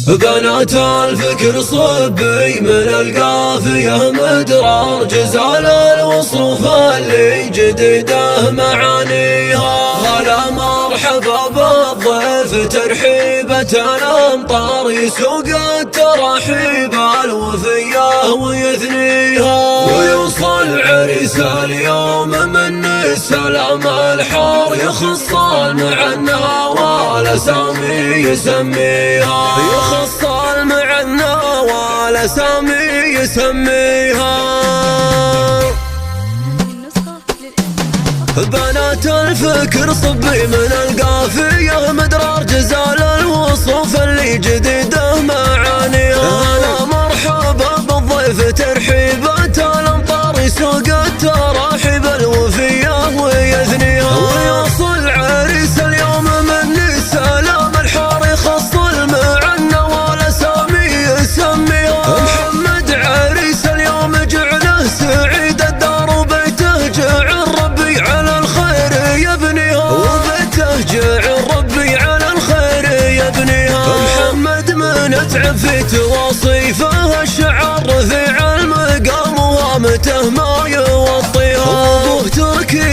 بنات الفكر صبي من القافية مدرار، جزال الوصوف اللي جديده معانيها. هلا مرحبا بالضيف ترحيبة الأمطار، يسوق الترحيب الوفية ويثنيها. ويوصل عريس اليوم من السلام الحار، يخص المعنى والأسامي يسميها. يخص المعنى والأسامي يسميها. بنات الفكر صبي من القافية مدرار، جزال الوصوف اللي جديده معانيها. هلا مرحبا بالضيف ترحيبة الأمطار، يسوق التراحيب الوفية ويثنيها. ويوصل عريس اليوم من السلام الحار، يخص المعنى والأسامي يسميها. محمد عريس اليوم جعله سعيد الدار، وبيته جعل ربي على الخير يبنيها. وبيته جعل ربي على الخير يبنيها. محمد من اتعب في تواصيفه، الشعر رفيع المقام وهامته ما يوطيها. وابوه تركي